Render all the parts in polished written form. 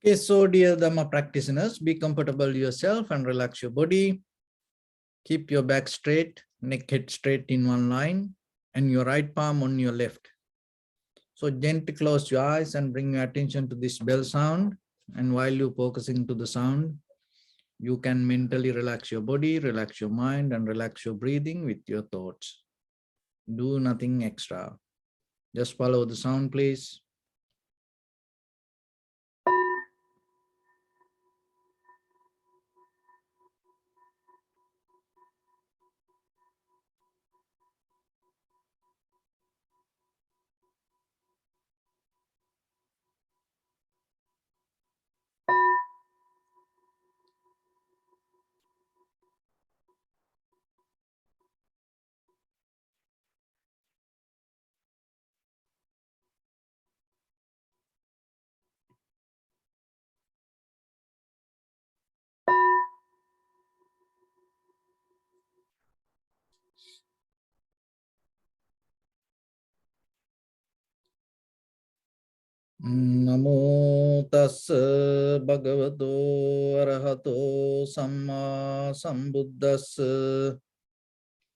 Okay, so dear Dharma practitioners, be comfortable yourself and relax your body. Keep your back straight, neck head straight in one line, and your right palm on your left. So gently close your eyes and bring your attention to this bell sound. And while you're focusing to the sound, you can mentally relax your body, relax your mind, and relax your breathing with your thoughts. Do nothing extra. Just follow the sound, please. Namo tassa bhagavato arahato samma sambuddhassa.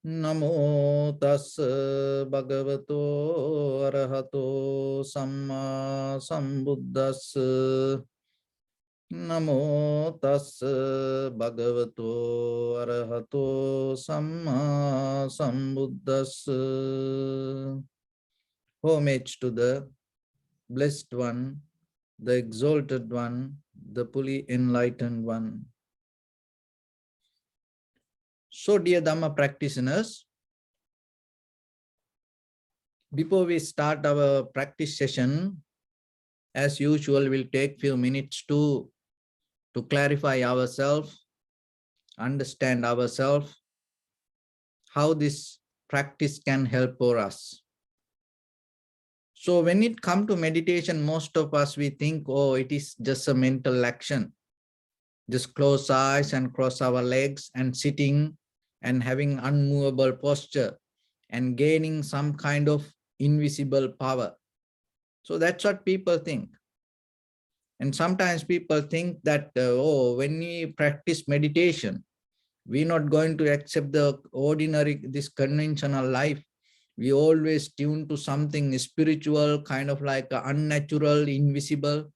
Namo tassa bhagavato arahato samma sambuddhassa. Namo tassa bhagavato arahato samma sambuddhassa. Homage to the Blessed One, the Exalted One, the fully enlightened One. So, dear Dhamma practitioners, before we start our practice session, as usual, we'll take few minutes to clarify ourselves, understand ourselves, how this practice can help for us. So when it comes to meditation, most of us, we think, oh, it is just a mental action. Just close eyes and cross our legs and sitting and having unmovable posture and gaining some kind of invisible power. So that's what people think. And sometimes people think that, oh, when we practice meditation, we're not going to accept the ordinary, this conventional life. We always tune to something spiritual, kind of like unnatural, invisible.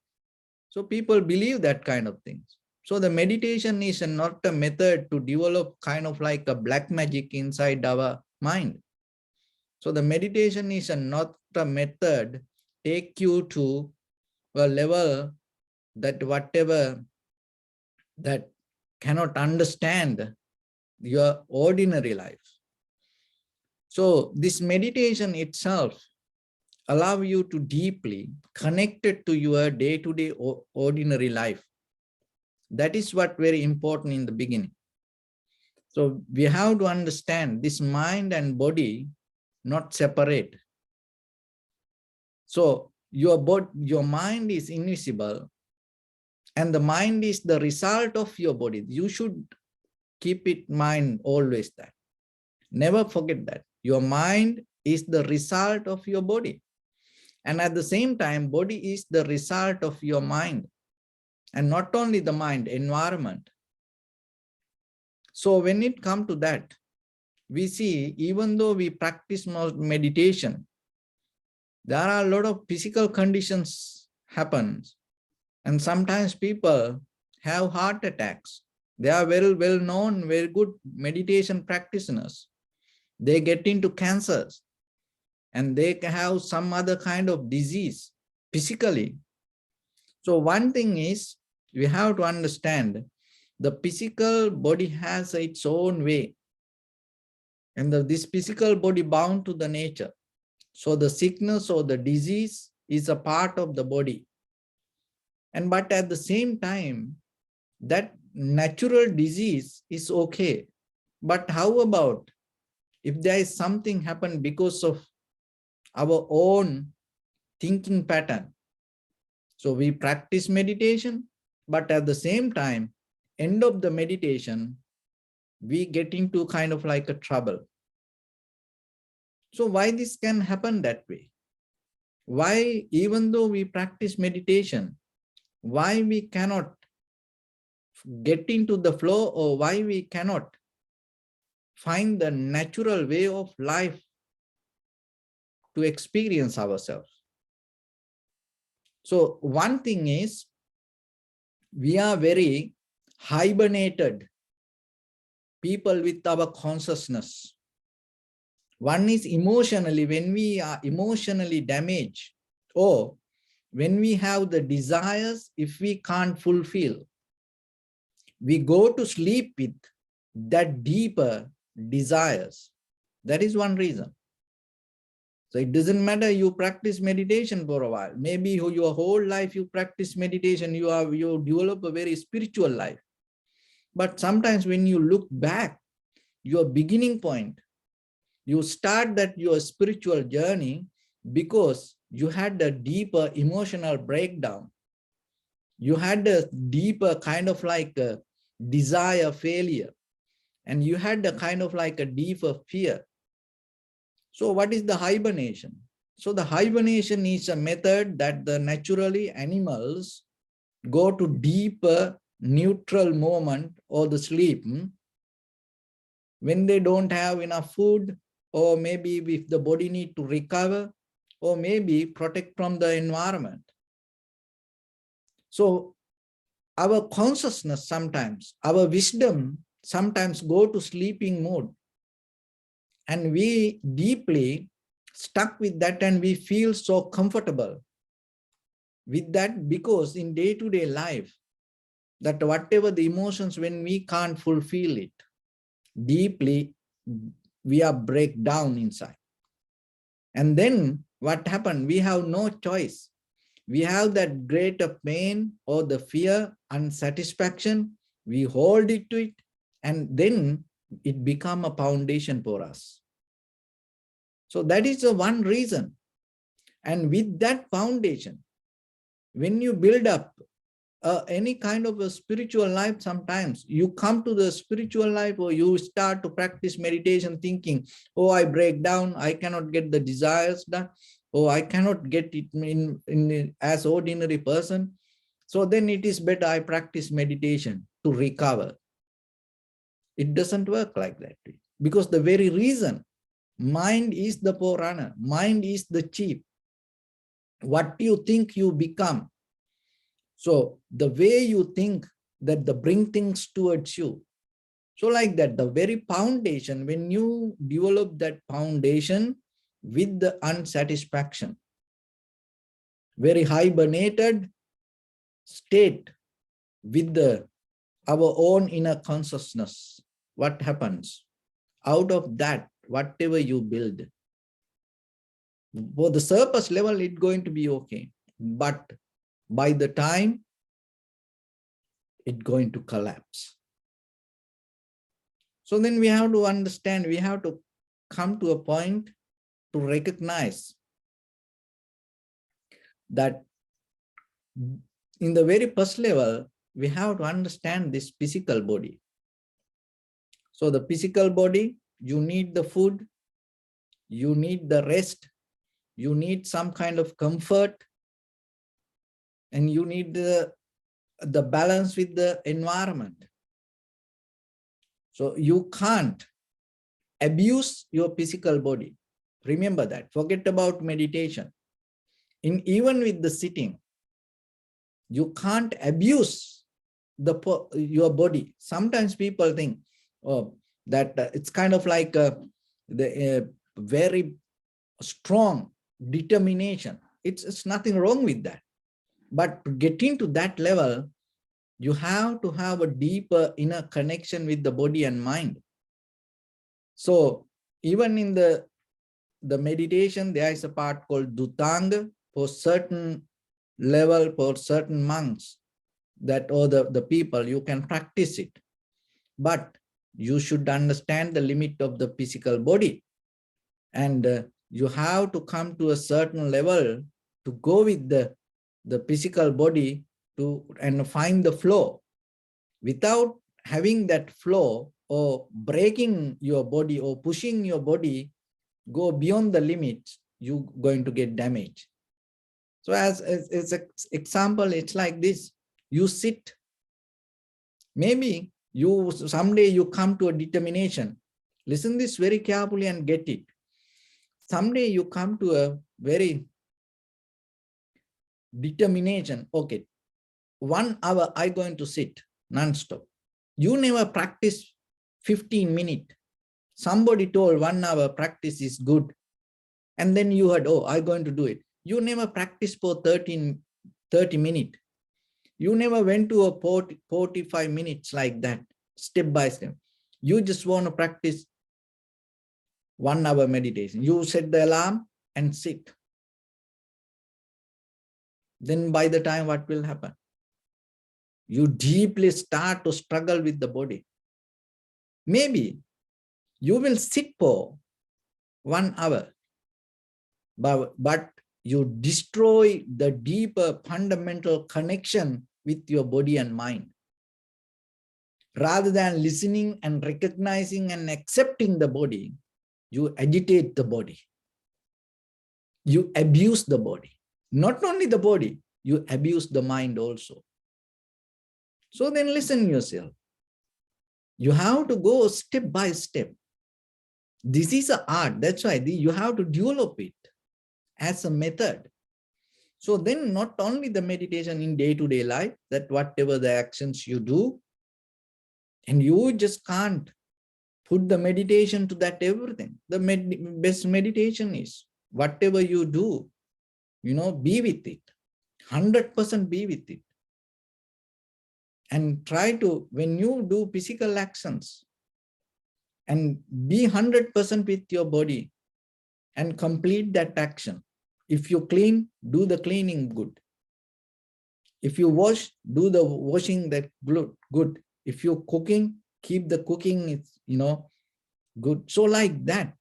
So people believe that kind of things. So the meditation is not a method to develop kind of like a black magic inside our mind. So the meditation is not a method take you to a level that whatever that cannot understand your ordinary life. So this meditation itself allow you to deeply connect it to your day-to-day ordinary life. That is what very important in the beginning. So we have to understand this mind and body not separate. So your mind is invisible and the mind is the result of your body. You should keep it in mind always that. Never forget that. Your mind is the result of your body. And at the same time, body is the result of your mind. And not only the mind, environment. So when it comes to that, we see even though we practice meditation, there are a lot of physical conditions happen. And sometimes people have heart attacks. They are very well known, very good meditation practitioners. They get into cancers and they can have some other kind of disease physically. So one thing is we have to understand the physical body has its own way. And this physical body bound to the nature. So the sickness or the disease is a part of the body. But at the same time, that natural disease is okay. But how about if there is something happened because of our own thinking pattern? So we practice meditation, but at the same time, end of the meditation, we get into kind of like a trouble. So why this can happen that way? Why, even though we practice meditation, why we cannot get into the flow, or why we cannot find the natural way of life to experience ourselves. So one thing is, we are very hibernated people with our consciousness. One is emotionally, when we are emotionally damaged, or when we have the desires, if we can't fulfill, we go to sleep with that deeper desires. That is one reason. So it doesn't matter you practice meditation for a while. Maybe your whole life you practice meditation, you develop a very spiritual life. But sometimes when you look back, your beginning point, you start that your spiritual journey because you had a deeper emotional breakdown. You had a deeper kind of like a desire failure, and you had a kind of like a deeper fear. So what is the hibernation? So the hibernation is a method that the naturally animals go to deeper neutral moment or the sleep when they don't have enough food, or maybe if the body need to recover, or maybe protect from the environment. So our consciousness sometimes, our wisdom sometimes go to sleeping mode, and we deeply stuck with that, and we feel so comfortable with that, because in day-to-day life, that whatever the emotions, when we can't fulfill it deeply, we are break down inside. And then what happened? We have no choice. We have that greater pain or the fear, unsatisfaction, we hold it to it, and then it become a foundation for us. So that is the one reason. And with that foundation, when you build up any kind of a spiritual life, sometimes you come to the spiritual life, or you start to practice meditation thinking, oh, I break down, I cannot get the desires done, oh, I cannot get it in as ordinary person. So then it is better I practice meditation to recover. It doesn't work like that, because the very reason, mind is the forerunner, mind is the chief. What you think you become. So the way you think, that the bring things towards you. So like that, the very foundation, when you develop that foundation with the unsatisfaction, very hibernated state with our own inner consciousness, what happens? Out of that, whatever you build, for the surface level, it's going to be okay. But by the time, it's going to collapse. So then we have to understand, we have to come to a point to recognize that in the very first level, we have to understand this physical body. So the physical body, you need the food, you need the rest, you need some kind of comfort, and you need the balance with the environment. So you can't abuse your physical body. Remember that. Forget about meditation. Even with the sitting, you can't abuse your body. Sometimes people think, oh, that it's kind of like the very strong determination. It's nothing wrong with that. But to get into that level, you have to have a deeper inner connection with the body and mind. So even in the meditation, there is a part called Dutanga for certain level, for certain monks, that or the people, you can practice it. But you should understand the limit of the physical body. And you have to come to a certain level to go with the physical body and find the flow. Without having that flow, or breaking your body or pushing your body go beyond the limits, you're going to get damaged. So as an example, it's like this. You sit. Maybe someday you come to a determination. Listen this very carefully and get it. Someday you come to a very determination. Okay, 1 hour I'm going to sit non-stop. You never practice 15 minutes. Somebody told 1 hour practice is good. And then you heard, oh, I'm going to do it. You never practice for 30 minutes. You never went to a 45 minutes like that, step by step. You just want to practice 1 hour meditation. You set the alarm and sit. Then by the time, what will happen? You deeply start to struggle with the body. Maybe you will sit for 1 hour, but you destroy the deeper fundamental connection with your body and mind. Rather than listening and recognizing and accepting the body, you agitate the body. You abuse the body. Not only the body, you abuse the mind also. So then listen yourself. You have to go step by step. This is an art. That's why you have to develop it as a method. So then not only the meditation in day-to-day life, that whatever the actions you do, and you just can't put the meditation to that everything. The best meditation is whatever you do, be with it. 100% be with it. And try to, when you do physical actions, and be 100% with your body and complete that action. If you clean, do the cleaning good. If you wash, do the washing that good. If you're cooking, keep the cooking, good. So like that,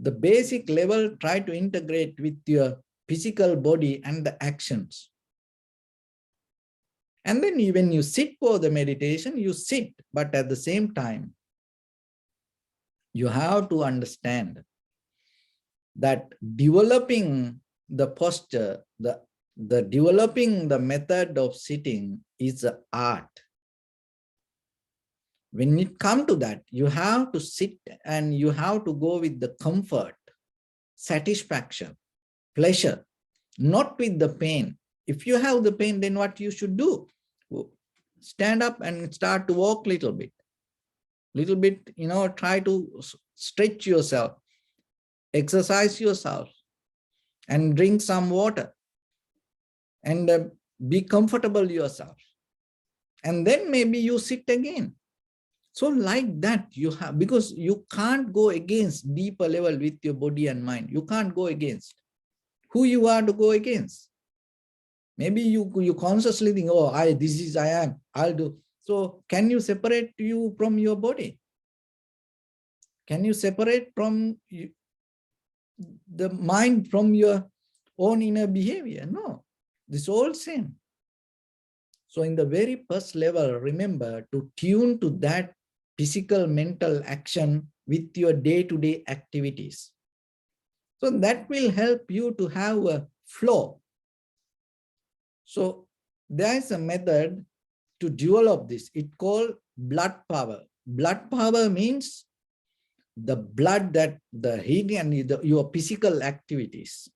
the basic level, try to integrate with your physical body and the actions. And then when you sit for the meditation, you sit, but at the same time, you have to understand that developing the posture, the developing the method of sitting is an art. When it comes to that, you have to sit and you have to go with the comfort, satisfaction, pleasure, not with the pain. If you have the pain, then what you should do? Stand up and start to walk a little bit, try to stretch yourself, exercise yourself, and drink some water, and be comfortable yourself. And then maybe you sit again. So like that, you have, because you can't go against deeper level with your body and mind. You can't go against who you are to go against. Maybe you consciously think, oh, I am, I'll do. So can you separate you from your body? Can you separate from the mind from your own inner behavior? No, this all same. So in the very first level, remember to tune to that physical mental action with your day-to-day activities. So that will help you to have a flow. So there is a method to develop this. It's called blood power. Blood power means the blood, that the heat and your physical activities.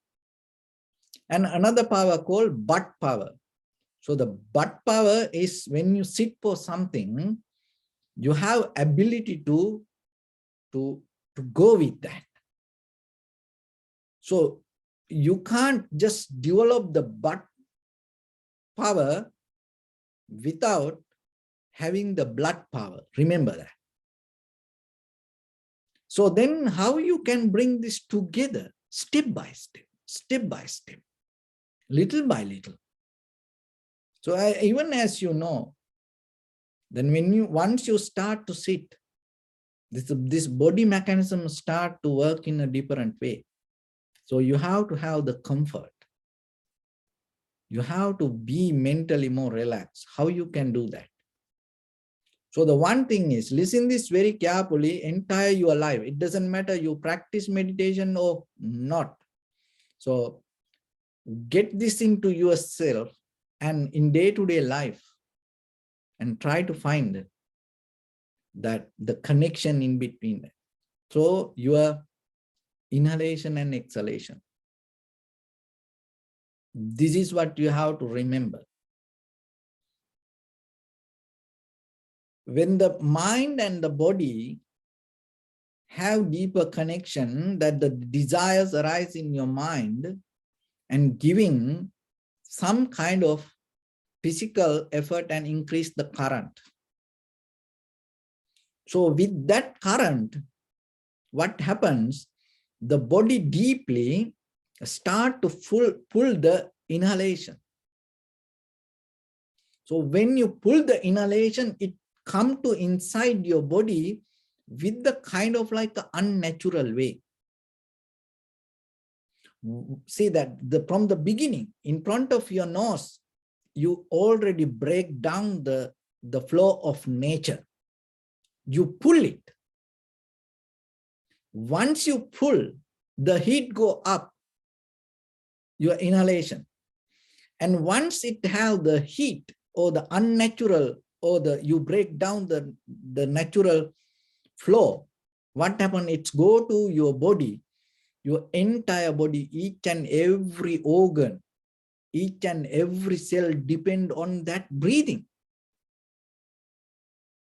And another power called butt power. So the butt power is when you sit for something, you have ability to go with that. So you can't just develop the butt power without having the blood power. Remember that. So then how you can bring this together? Step by step, little by little. So even as you know, then once you start to sit, this body mechanism start to work in a different way. So you have to have the comfort. You have to be mentally more relaxed. How you can do that? So the one thing is, listen this very carefully, entire your life. It doesn't matter you practice meditation or not. So Get this into yourself and in day-to-day life, and try to find that the connection in between them. So your inhalation and exhalation. This is what you have to remember. When the mind and the body have deeper connection, that the desires arise in your mind and giving some kind of physical effort and increase the current. So with that current, what happens? The body deeply start to pull the inhalation. So when you pull the inhalation, it come to inside your body with the kind of like an unnatural way. See that from the beginning, in front of your nose, you already break down the flow of nature. You pull it. Once you pull, the heat go up, your inhalation. And once it have the heat or the unnatural, or you break down the natural flow, what happens? It's go to your body, your entire body, each and every organ, each and every cell depend on that breathing.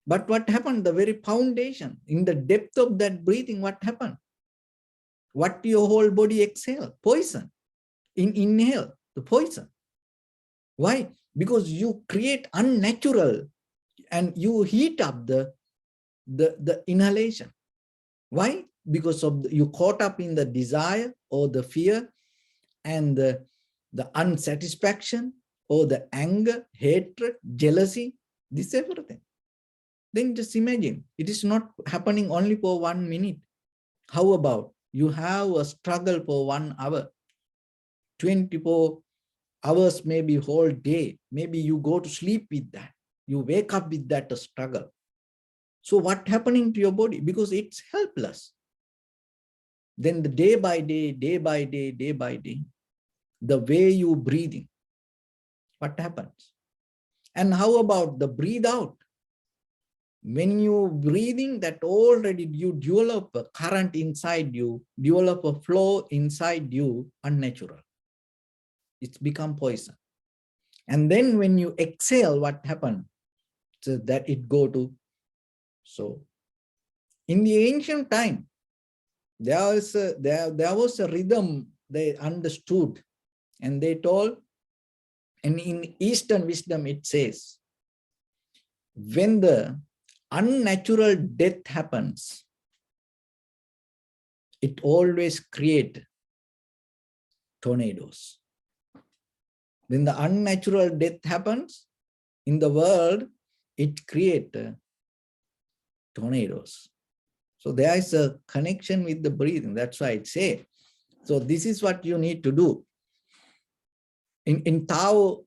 But what happened? The very foundation, in the depth of that breathing, what happened? What your whole body exhale? Poison. Inhale the poison. Why? Because you create unnatural and you heat up the inhalation. Why? Because of you caught up in the desire or the fear and the unsatisfaction or the anger, hatred, jealousy, this everything. Then just imagine, it is not happening only for 1 minute. How about you have a struggle for 1 hour, 24 hours, maybe whole day. Maybe you go to sleep with that. You wake up with that struggle. So what's happening to your body? Because it's helpless. Then the day by day, day by day, day by day, the way you breathing, what happens? And how about the breathe out? When you breathing, that already you develop a current inside you, develop a flow inside you, unnatural. It's become poison. And then when you exhale, what happened? So that it go to. So in the ancient time, there was a rhythm they understood, and they told, and in Eastern wisdom it says, when the unnatural death happens, it always creates tornadoes. When the unnatural death happens in the world, it creates tornadoes. So there is a connection with the breathing. That's why I say. So this is what you need to do. In Tao,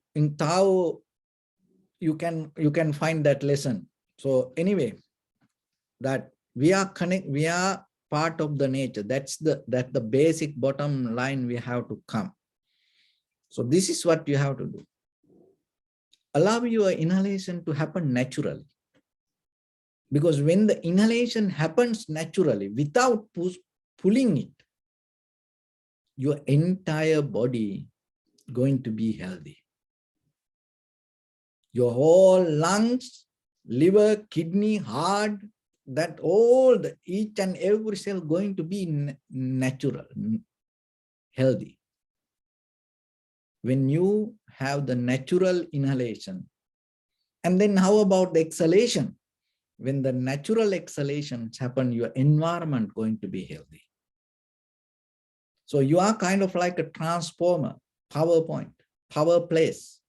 you can find that lesson. So anyway, that we are part of the nature. That's the basic bottom line we have to come. So this is what you have to do. Allow your inhalation to happen naturally. Because when the inhalation happens naturally, without pulling it, your entire body going to be healthy. Your whole lungs, liver, kidney, heart, that all, each and every cell going to be natural, healthy. When you have the natural inhalation, and then how about the exhalation? When the natural exhalations happen, your environment going to be healthy. So you are kind of like a transformer, power point, power place.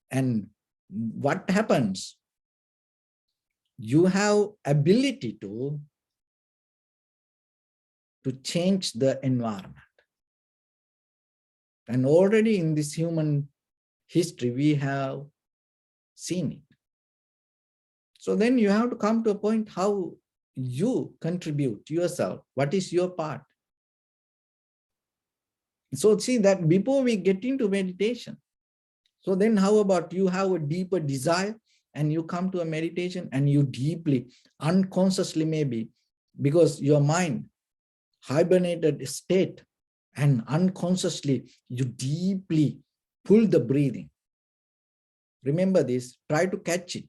And what happens? You have ability to change the environment. And already in this human history, we have seen it. So then you have to come to a point how you contribute yourself. What is your part? So see that before we get into meditation, so then how about you have a deeper desire and you come to a meditation and you deeply, unconsciously maybe, because your mind hibernated state and unconsciously you deeply pull the breathing. Remember this, try to catch it.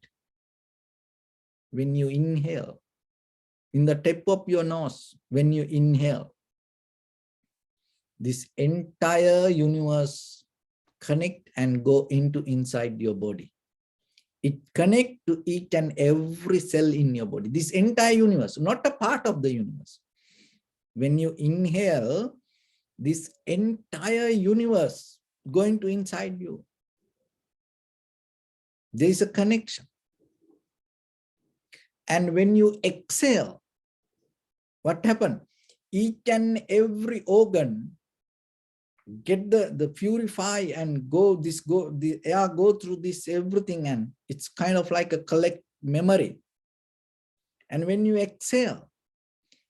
When you inhale, in the tip of your nose, when you inhale, this entire universe connect and go into inside your body. It connect to each and every cell in your body. This entire universe, not a part of the universe. When you inhale, this entire universe going to inside you. There is a connection. And when you exhale, what happened? Each and every organ get the purify and the air go through this everything, and it's kind of like a collect memory. And when you exhale,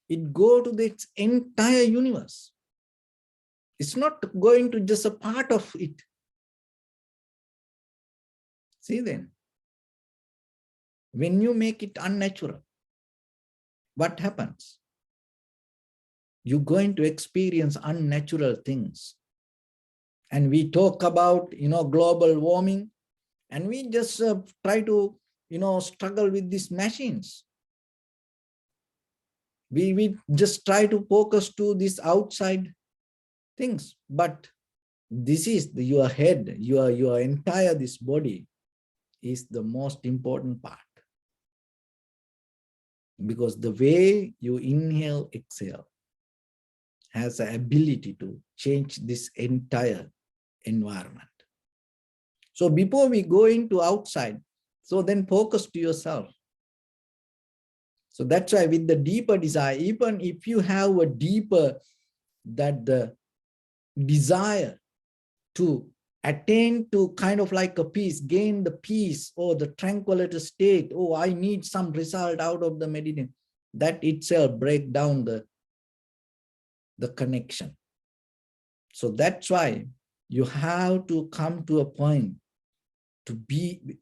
it go to its entire universe. It's not going to just a part of it. See then, when you make it unnatural, what happens? You're going to experience unnatural things. And we talk about, global warming, and we just try to, struggle with these machines. We just try to focus to these outside things, but this is your head, your entire this body is the most important part. Because the way you inhale, exhale has the ability to change this entire environment. So before we go into outside, so then focus to yourself. So that's why with the deeper desire, even if you have a deeper, that the desire to attain to kind of like a peace, gain the peace or the tranquility state, oh, I need some result out of the meditation, that itself break down the connection. So that's why you have to come to a point to be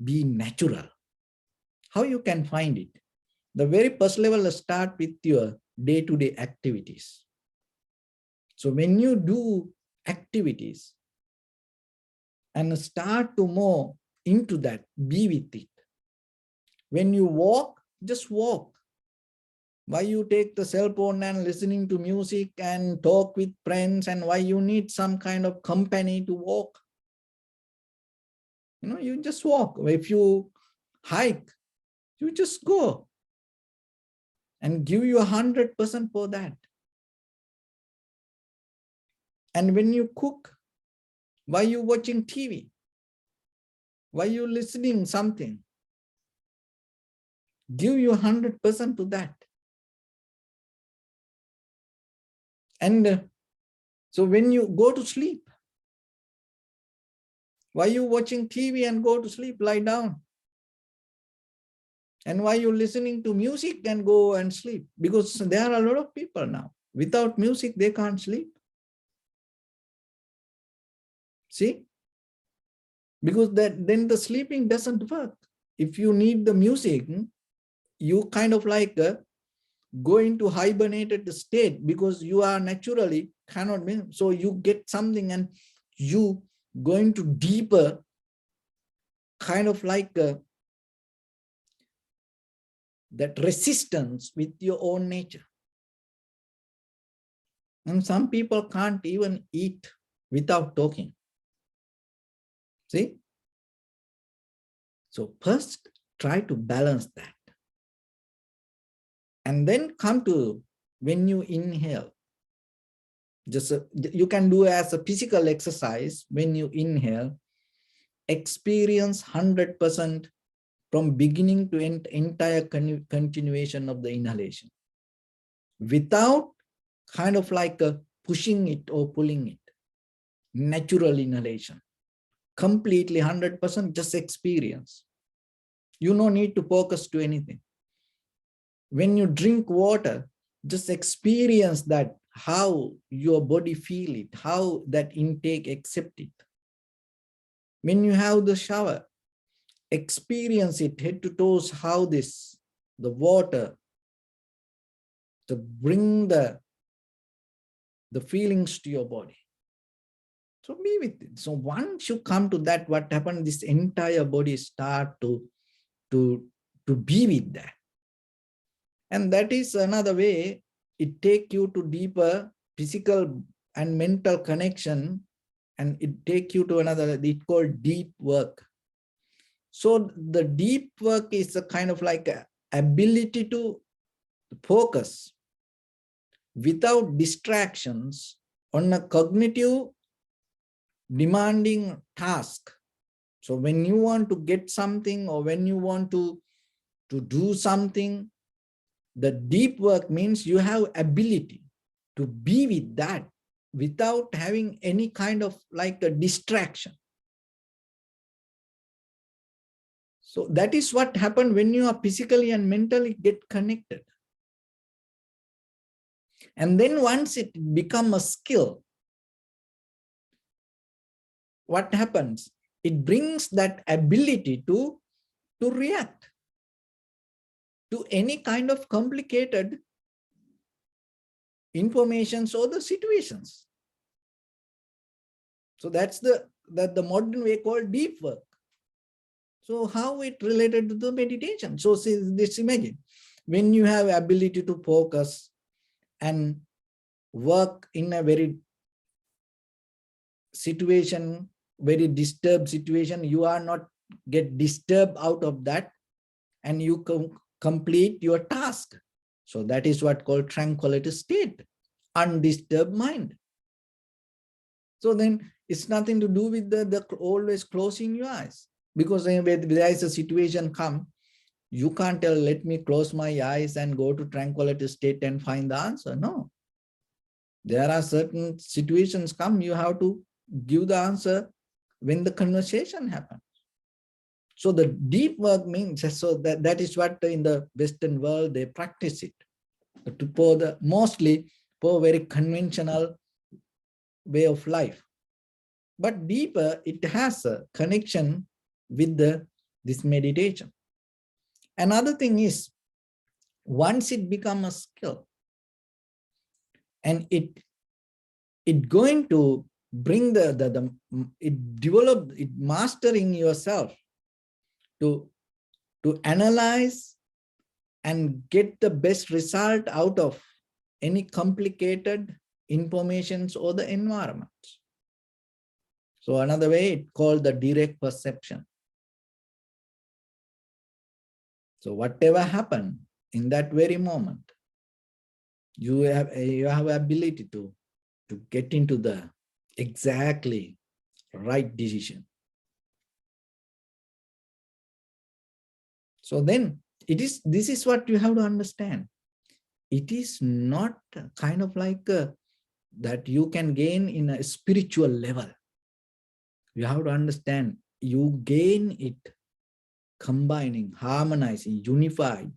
natural. How you can find it? The very first level start with your day-to-day activities. So when you do activities and start to more into that, be with it. When you walk, just walk. Why you take the cell phone and listening to music and talk with friends, and why you need some kind of company to walk? You just walk. If you hike, you just go and give you 100% for that. And when you cook, why you watching TV? Why you listening something? Give you 100% to that. And so when you go to sleep, why you watching TV and go to sleep, lie down? And why you listening to music and go and sleep? Because there are a lot of people now, without music, they can't sleep. See? Because then the sleeping doesn't work. If you need the music, you kind of like go into hibernated state, because you are naturally cannot be. So you get something and you go into deeper kind of like that resistance with your own nature. And some people can't even eat without talking. See? So first try to balance that. And then come to when you inhale. Just you can do as a physical exercise. When you inhale, experience 100% from beginning to end, entire continuation of the inhalation, without kind of like pushing it or pulling it. Natural inhalation, completely 100%, just experience. You no need to focus to anything. When you drink water, just experience that how your body feel it, how that intake accept it. When you have the shower, experience it head to toes, how the water, to bring the feelings to your body. So be with it. So once you come to that, what happened, this entire body start to be with that. And that is another way, it take you to deeper physical and mental connection, and it take you to another, it called deep work. So the deep work is a kind of like a ability to focus without distractions on a cognitive demanding task. So when you want to get something, or when you want to do something, the deep work means you have ability to be with that without having any kind of like a distraction. So that is what happens when you are physically and mentally get connected. And then once it becomes a skill, what happens? It brings that ability to react to any kind of complicated informations or the situations. So that's the modern way called deep work. So how it related to the meditation? So see this, imagine when you have ability to focus and work in a very situation, very disturbed situation, you are not get disturbed out of that, and you complete your task. So that is what called tranquility state, undisturbed mind. So then it's nothing to do with the always closing your eyes, because when there is a situation come, you can't tell, let me close my eyes and go to tranquility state and find the answer. No, there are certain situations come, you have to give the answer when the conversation happens. So the deep work means, so that is what in the Western world they practice it, to mostly for very conventional way of life. But deeper, it has a connection with this meditation. Another thing is, once it becomes a skill, and it going to bring it mastering yourself to analyze and get the best result out of any complicated informations or the environment. So another way, it's called the direct perception. So whatever happened in that very moment, you have ability to get into the exactly right decision. So then this is what you have to understand. It is not kind of like that you can gain in a spiritual level. You have to understand, you gain it combining, harmonizing, unified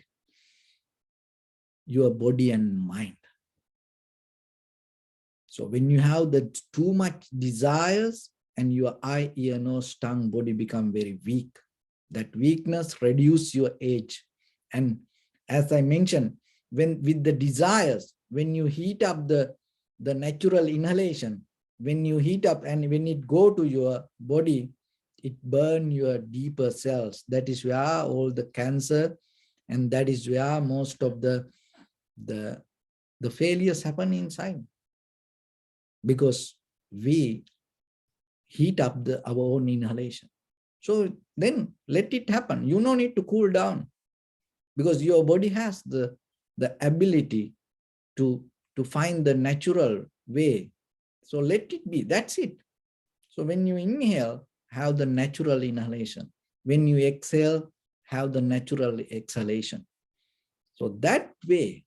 your body and mind. So when you have the too much desires, and your eye, ear, nose, tongue, body become very weak, that weakness reduce your age. And as I mentioned, when with the desires, when you heat up the natural inhalation, when you heat up and when it go to your body, it burn your deeper cells. That is where all the cancer, and that is where most of the failures happen inside, because we heat up our own inhalation. So then let it happen. You don't need to cool down, because your body has the ability to find the natural way. So let it be. That's it. So when you inhale, have the natural inhalation. When you exhale, have the natural exhalation. So that way,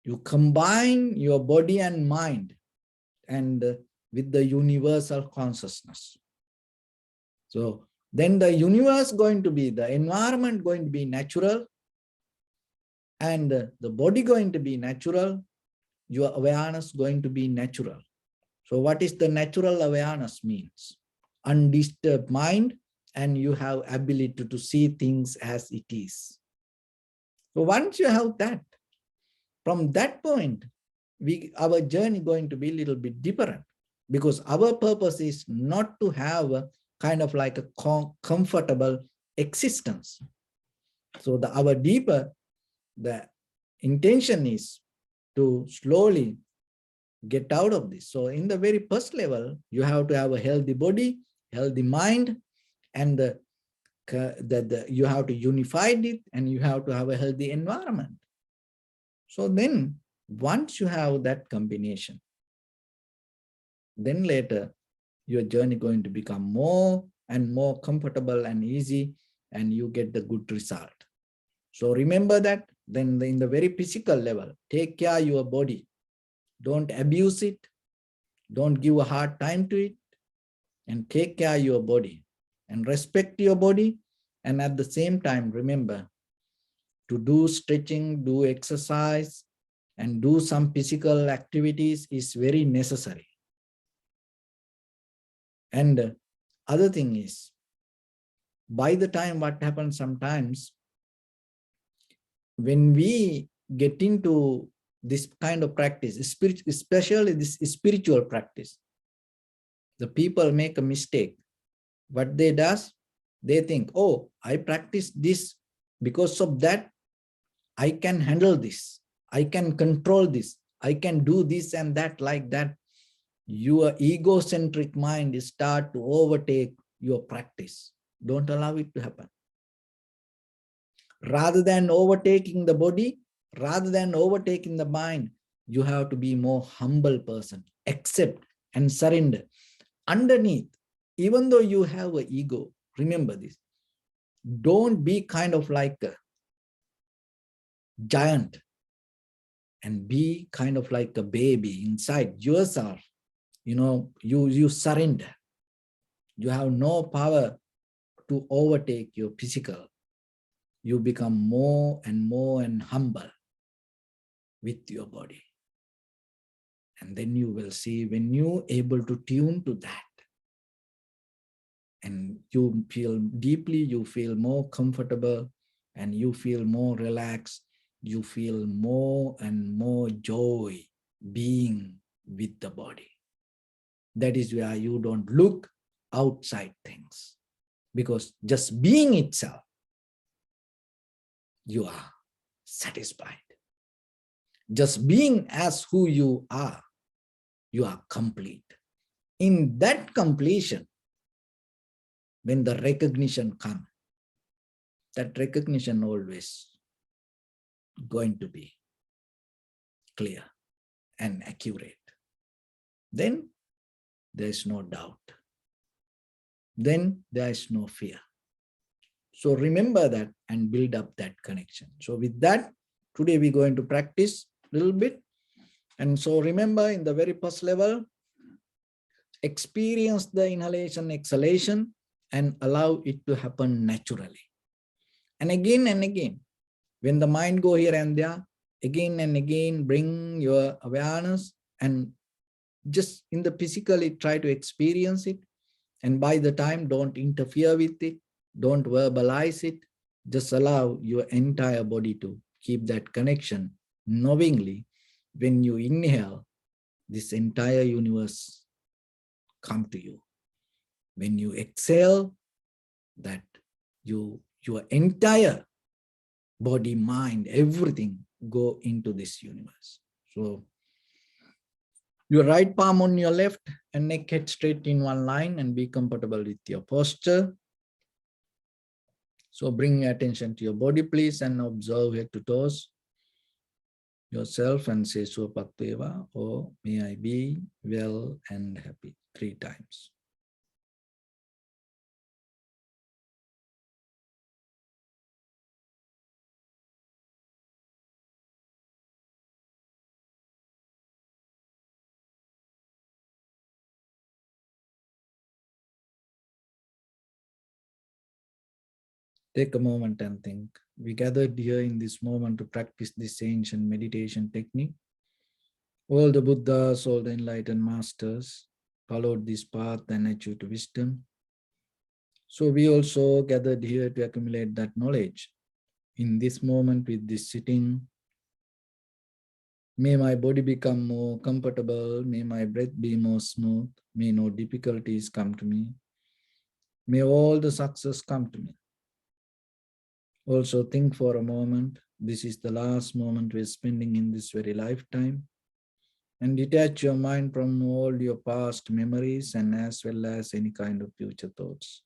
you combine your body and mind, and with the universal consciousness. So then the universe going to be, the environment going to be natural, and the body going to be natural, your awareness going to be natural. So what is the natural awareness means? Undisturbed mind, and you have ability to see things as it is. So once you have that, from that point, our journey going to be a little bit different, because our purpose is not to have a kind of like a comfortable existence. So our deeper, the intention is to slowly get out of this. So in the very first level, you have to have a healthy body, healthy mind, and you have to unify it, and you have to have a healthy environment. So then once you have that combination, then later your journey going to become more and more comfortable and easy, and you get the good result. So remember that. Then in the very physical level, take care of your body. Don't abuse it. Don't give a hard time to it, and take care of your body and respect your body. And at the same time, remember to do stretching, do exercise, and do some physical activities is very necessary. And other thing is, by the time what happens sometimes, when we get into this kind of practice, especially this spiritual practice, the people make a mistake. What they does, they think, oh, I practice this, because of that, I can handle this, I can control this, I can do this and that like that. Your egocentric mind start to overtake your practice. Don't allow it to happen. Rather than overtaking the body, rather than overtaking the mind, you have to be more humble person, accept and surrender. Underneath, even though you have an ego, remember this, don't be kind of like a giant, and be kind of like a baby inside yourself. You surrender. You have no power to overtake your physical. You become more and humble with your body. And then you will see, when you able to tune to that, and you feel deeply, you feel more comfortable, and you feel more relaxed, you feel more and more joy being with the body. That is where you don't look outside things, because just being itself, you are satisfied. Just being as who you are complete. In that completion, when the recognition comes, that recognition always going to be clear and accurate. Then there is no doubt. Then there is no fear. So remember that and build up that connection. So with that, today we're going to practice a little bit. And so remember, in the very first level, experience the inhalation, exhalation, and allow it to happen naturally. And again, when the mind go here and there, again and again, bring your awareness and just in the physically try to experience it. And by the time, don't interfere with it, don't verbalize it, just allow your entire body to keep that connection knowingly. When you inhale, this entire universe come to you. When you exhale, that your entire body, mind, everything go into this universe. So your right palm on your left and neck head straight in one line, and be comfortable with your posture. So bring your attention to your body, please, and observe head to toes yourself and say Supakteva, or may I be well and happy 3 times. Take a moment and think. We gathered here in this moment to practice this ancient meditation technique. All the Buddhas, all the enlightened masters followed this path and achieved wisdom. So we also gathered here to accumulate that knowledge. In this moment with this sitting, may my body become more comfortable, may my breath be more smooth, may no difficulties come to me, may all the success come to me. Also think for a moment, this is the last moment we're spending in this very lifetime, and detach your mind from all your past memories and as well as any kind of future thoughts.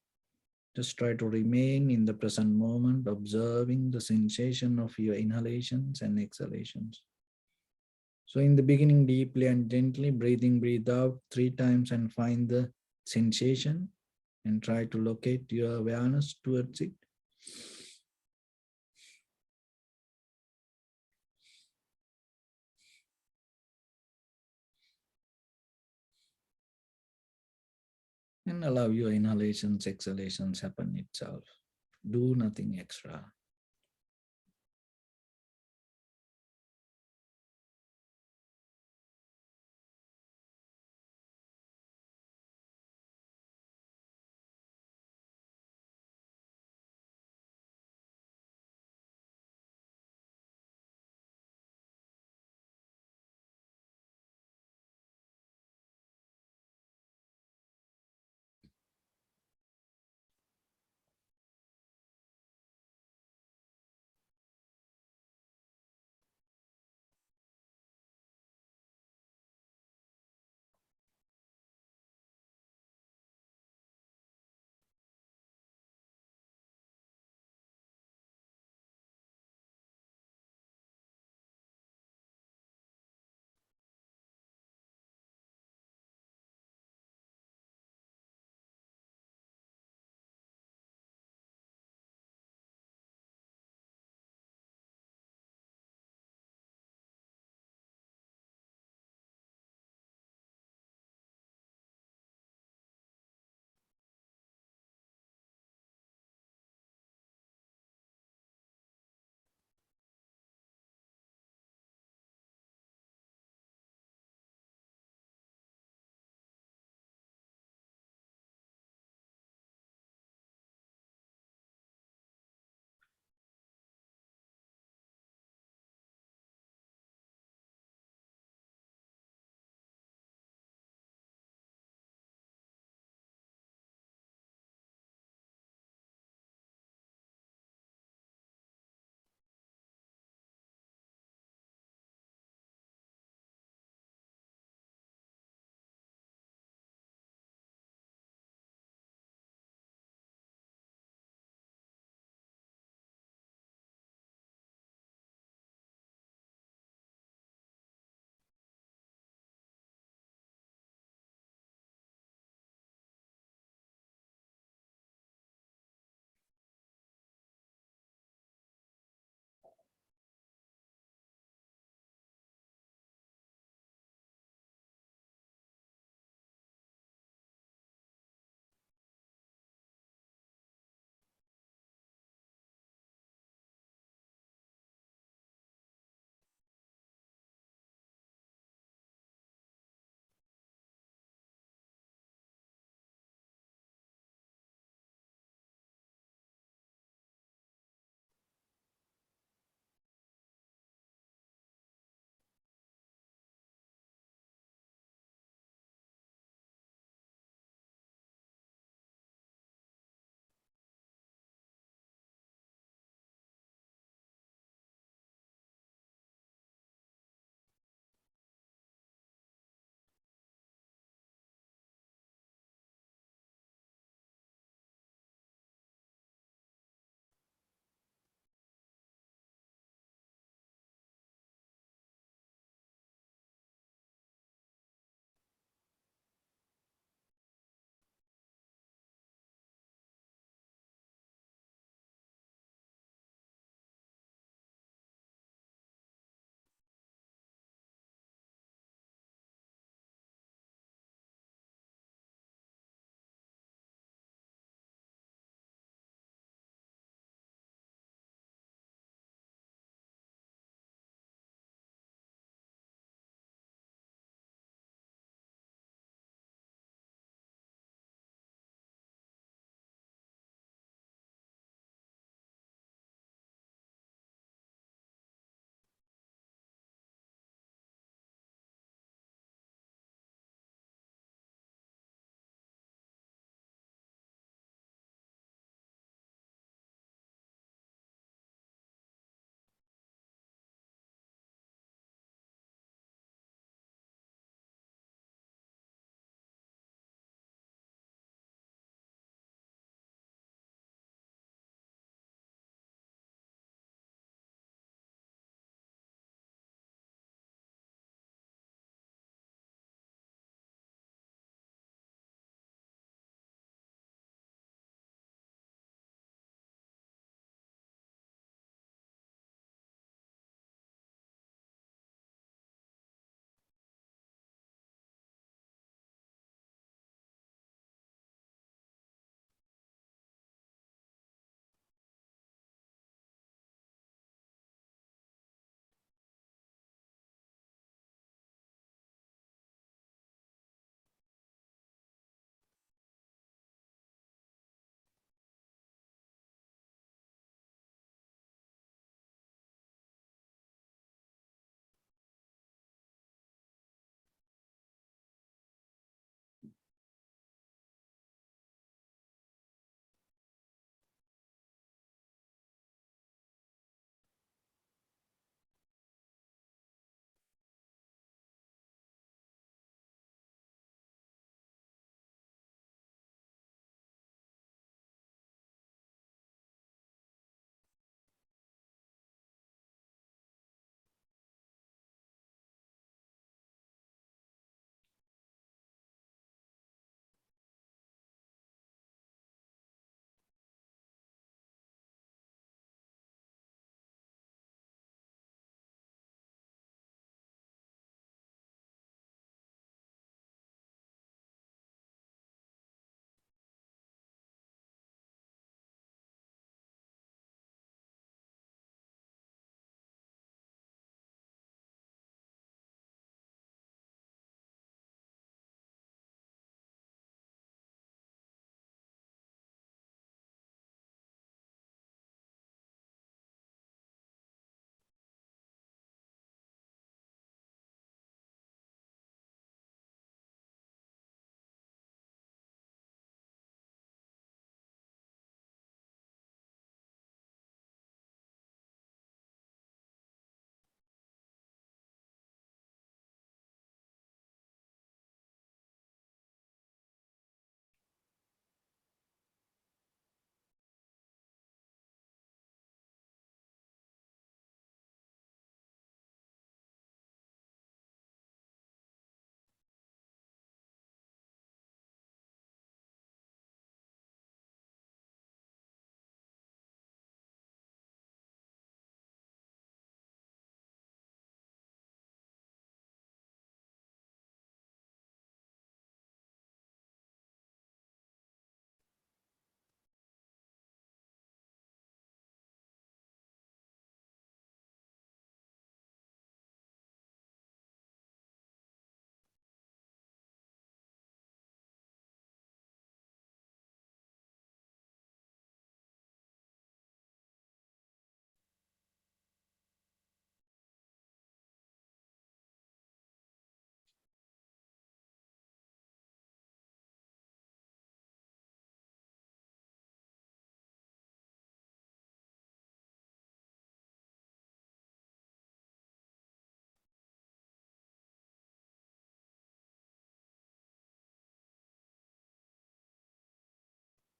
Just try to remain in the present moment, observing the sensation of your inhalations and exhalations. So in the beginning, deeply and gently breathe out 3 times and find the sensation and try to locate your awareness towards it. And allow your inhalations, exhalations happen itself. Do nothing extra.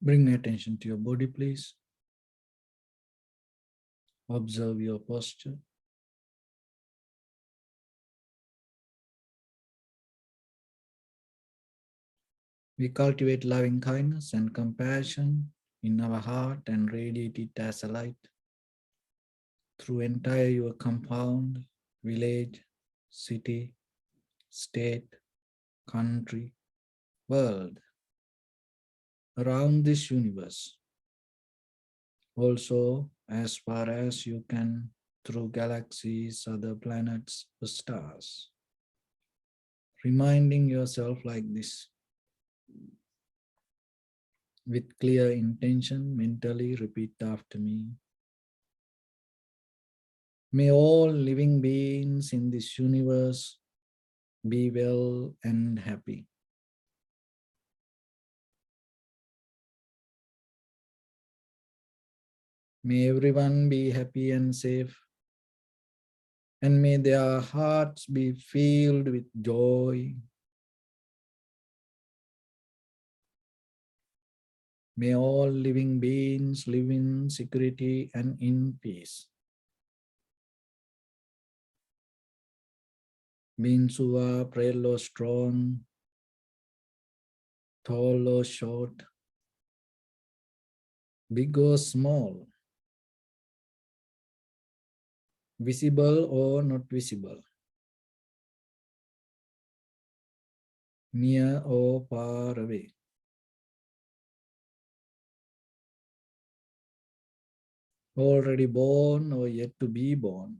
Bring attention to your body, please. Observe your posture. We cultivate loving kindness and compassion in our heart and radiate it as a light through entire your compound, village, city, state, country, world, around this universe. Also, as far as you can, through galaxies, other planets, stars. Reminding yourself like this. With clear intention, mentally repeat after me. May all living beings in this universe be well and happy. May everyone be happy and safe, and may their hearts be filled with joy. May all living beings live in security and in peace. Beings who are frail or strong, tall or short, big or small, visible or not visible, near or far away. Already born or yet to be born.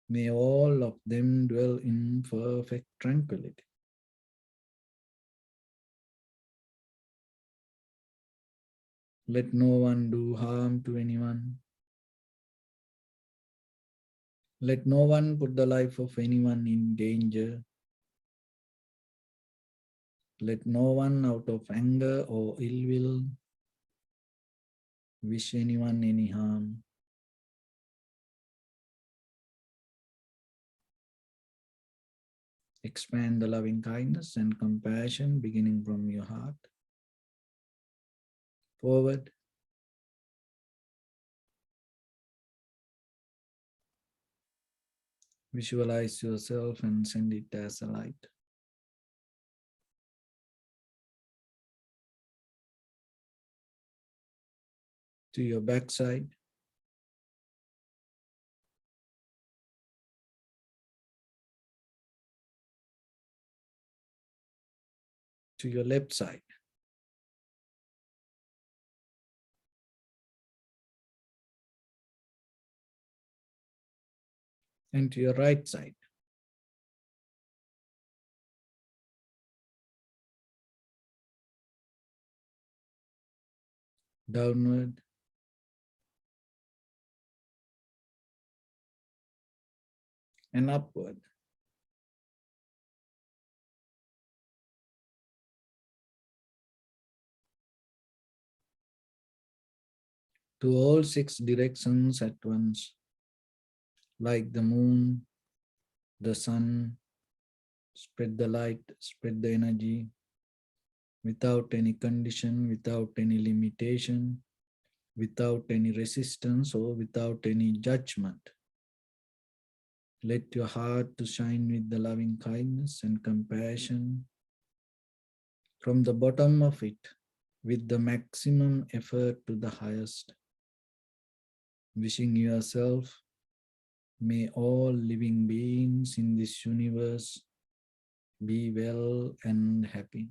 May all of them dwell in perfect tranquility. Let no one do harm to anyone. Let no one put the life of anyone in danger. Let no one out of anger or ill will wish anyone any harm. Expand the loving kindness and compassion beginning from your heart. Forward. Visualize yourself and send it as a light. To your backside. To your left side. And to your right side. Downward. And upward. To all 6 directions at once, like the moon, the sun, spread the light, spread the energy, without any condition, without any limitation, without any resistance or without any judgment. Let your heart to shine with the loving kindness and compassion from the bottom of it, with the maximum effort to the highest. Wishing yourself, may all living beings in this universe be well and happy.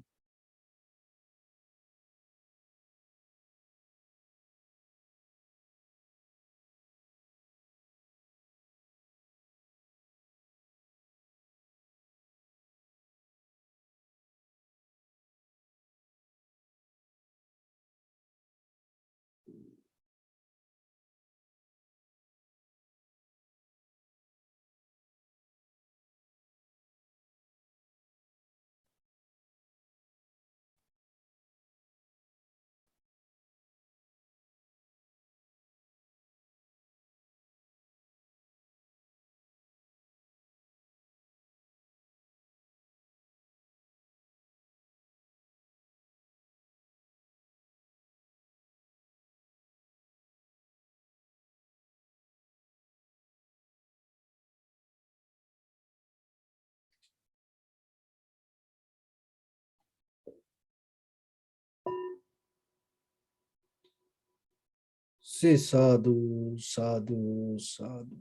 Say sadhu, sadhu, sadhu.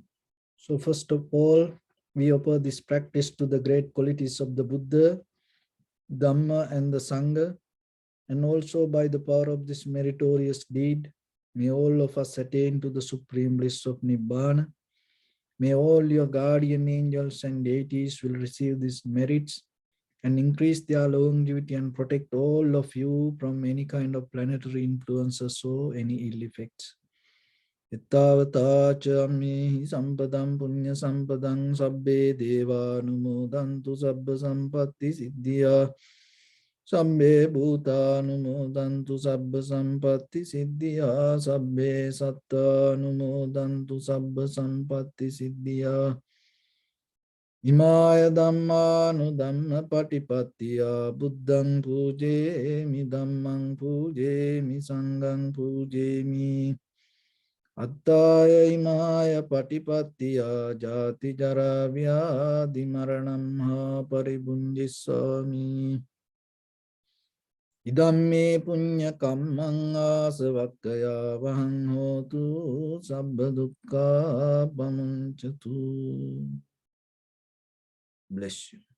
So first of all, we offer this practice to the great qualities of the Buddha, Dhamma and the Sangha, and also by the power of this meritorious deed, may all of us attain to the supreme bliss of Nibbana. May all your guardian angels and deities will receive these merits and increase their longevity and protect all of you from any kind of planetary influences or any ill effects. Ittavata me sampadam punya sampadam sabbe deva numodantu sabba sampatti siddhya sabbe bhuta numodantu sabba sampatti siddhya sabbe satta numodantu sabba sampatti siddhya Imaya Dhammanu Dhamma Patipattiya Buddhang Pujemi Dhammang Pujemi Sanghang Pujemi Attaya Imaya Patipattiya Jati Jara Vyadi Maranam Ha Paribunjissami Idamme Punya Kammang Asavakkaya Vahang Hotu Sabba Dukkha Pamunchatu. Bless you.